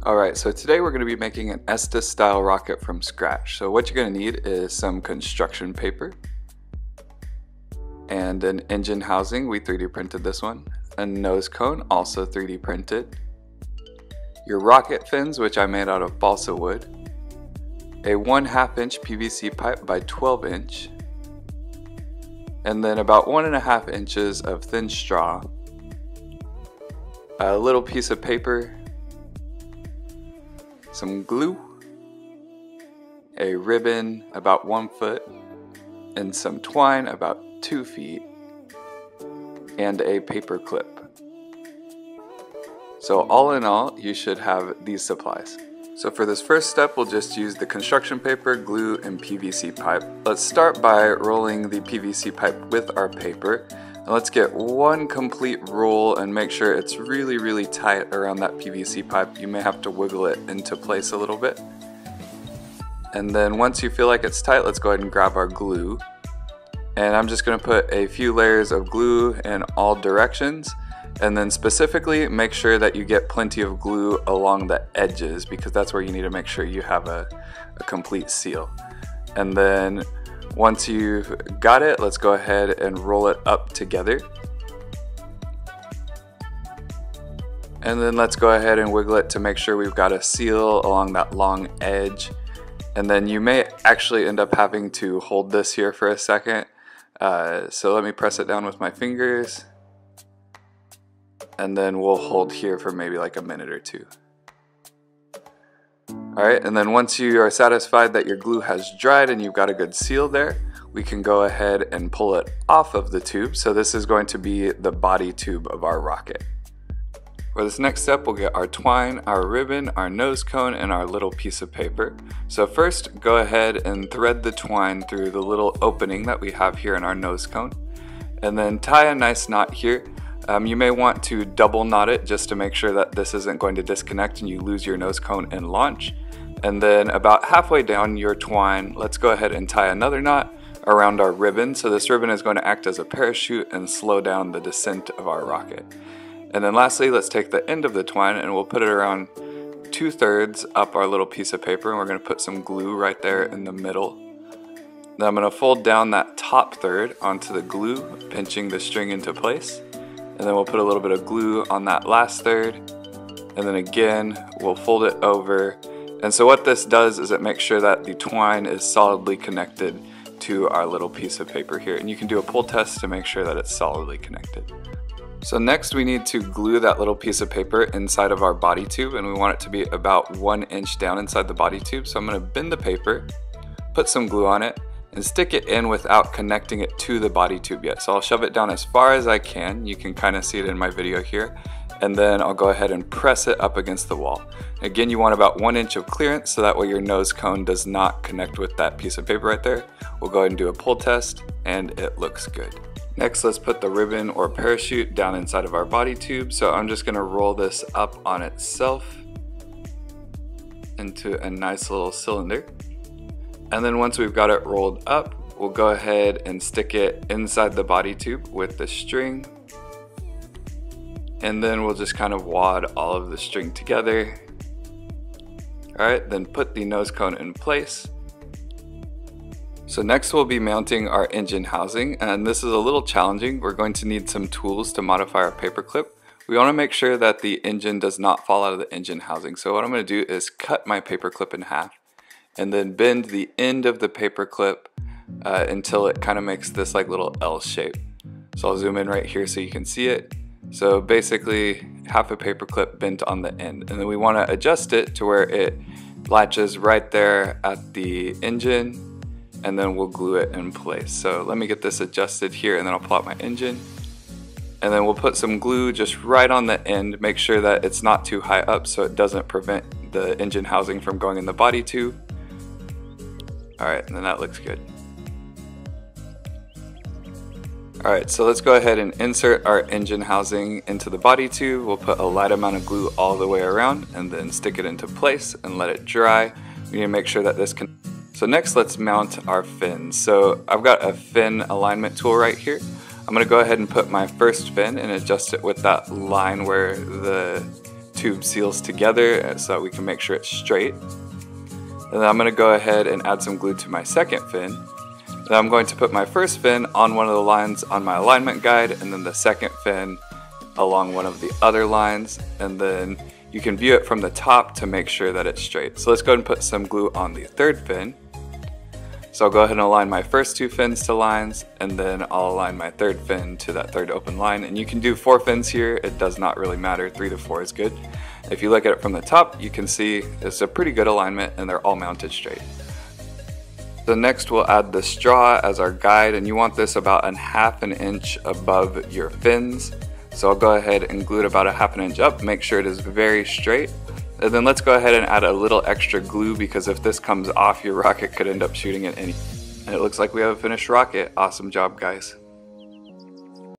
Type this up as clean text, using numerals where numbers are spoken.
Alright, so today we're going to be making an Estes style rocket from scratch. So what you're going to need is some construction paper and an engine housing. We 3D printed this one. A nose cone, also 3D printed. Your rocket fins, which I made out of balsa wood. A 1/2 inch PVC pipe by 12 inch. And then about 1.5 inches of thin straw. A little piece of paper. Some glue, a ribbon about 1 foot, and some twine about 2 feet, and a paper clip. So all in all, you should have these supplies. So for this first step, we'll just use the construction paper, glue, and PVC pipe. Let's start by rolling the PVC pipe with our paper. And let's get one complete roll and make sure it's really tight around that PVC pipe. You may have to wiggle it into place a little bit. And then once you feel like it's tight, let's go ahead and grab our glue. And I'm just going to put a few layers of glue in all directions. And then specifically make sure that you get plenty of glue along the edges, because that's where you need to make sure you have a complete seal. And then once you've got it, let's go ahead and roll it up together. And then let's go ahead and wiggle it to make sure we've got a seal along that long edge. And then you may actually end up having to hold this here for a second. So let me press it down with my fingers. And then we'll hold here for maybe like a minute or two. Alright, and then once you are satisfied that your glue has dried and you've got a good seal there, we can go ahead and pull it off of the tube. So this is going to be the body tube of our rocket. For this next step, we'll get our twine, our ribbon, our nose cone, and our little piece of paper. So first, go ahead and thread the twine through the little opening that we have here in our nose cone. And then tie a nice knot here. You may want to double knot it just to make sure that this isn't going to disconnect and you lose your nose cone and launch. And then about halfway down your twine, let's go ahead and tie another knot around our ribbon. So this ribbon is going to act as a parachute and slow down the descent of our rocket. And then lastly, let's take the end of the twine and we'll put it around 2/3 up our little piece of paper, and we're going to put some glue right there in the middle. Then I'm going to fold down that top third onto the glue, pinching the string into place. And then we'll put a little bit of glue on that last third. And then again, we'll fold it over. And so what this does is it makes sure that the twine is solidly connected to our little piece of paper here. And you can do a pull test to make sure that it's solidly connected. So next we need to glue that little piece of paper inside of our body tube, and we want it to be about 1 inch down inside the body tube. So I'm going to bend the paper, put some glue on it, and stick it in without connecting it to the body tube yet. So I'll shove it down as far as I can. You can kind of see it in my video here. And then I'll go ahead and press it up against the wall. Again, you want about 1 inch of clearance so that way your nose cone does not connect with that piece of paper right there. We'll go ahead and do a pull test, and it looks good. Next, let's put the ribbon or parachute down inside of our body tube. So I'm just gonna roll this up on itself into a nice little cylinder. And then once we've got it rolled up, we'll go ahead and stick it inside the body tube with the string. And then we'll just kind of wad all of the string together. Alright, then put the nose cone in place. So next we'll be mounting our engine housing, and this is a little challenging. We're going to need some tools to modify our paper clip. We want to make sure that the engine does not fall out of the engine housing. So what I'm going to do is cut my paper clip in half and then bend the end of the paper clip until it kind of makes this like little L shape. So I'll zoom in right here so you can see it. So basically half a paper clip bent on the end, and then we want to adjust it to where it latches right there at the engine, and then we'll glue it in place. So let me get this adjusted here, and then I'll pull out my engine. And then we'll put some glue just right on the end, make sure that it's not too high up so it doesn't prevent the engine housing from going in the body tube. Alright, and then that looks good. Alright, so let's go ahead and insert our engine housing into the body tube. We'll put a light amount of glue all the way around and then stick it into place and let it dry. We need to make sure that this can... So next, let's mount our fins. So I've got a fin alignment tool right here. I'm going to go ahead and put my first fin and adjust it with that line where the tube seals together so that we can make sure it's straight. And then I'm going to go ahead and add some glue to my second fin. Then I'm going to put my first fin on one of the lines on my alignment guide, and then the second fin along one of the other lines, and then you can view it from the top to make sure that it's straight. So let's go ahead and put some glue on the third fin. So I'll go ahead and align my first two fins to lines, and then I'll align my third fin to that third open line. And you can do 4 fins here, it does not really matter, 3 to 4 is good. If you look at it from the top, you can see it's a pretty good alignment and they're all mounted straight. So next we'll add the straw as our guide, and you want this about 1/2 inch above your fins. So I'll go ahead and glue it about 1/2 inch up, make sure it is very straight. And then let's go ahead and add a little extra glue, because if this comes off, your rocket could end up shooting at any. And it looks like we have a finished rocket. Awesome job, guys.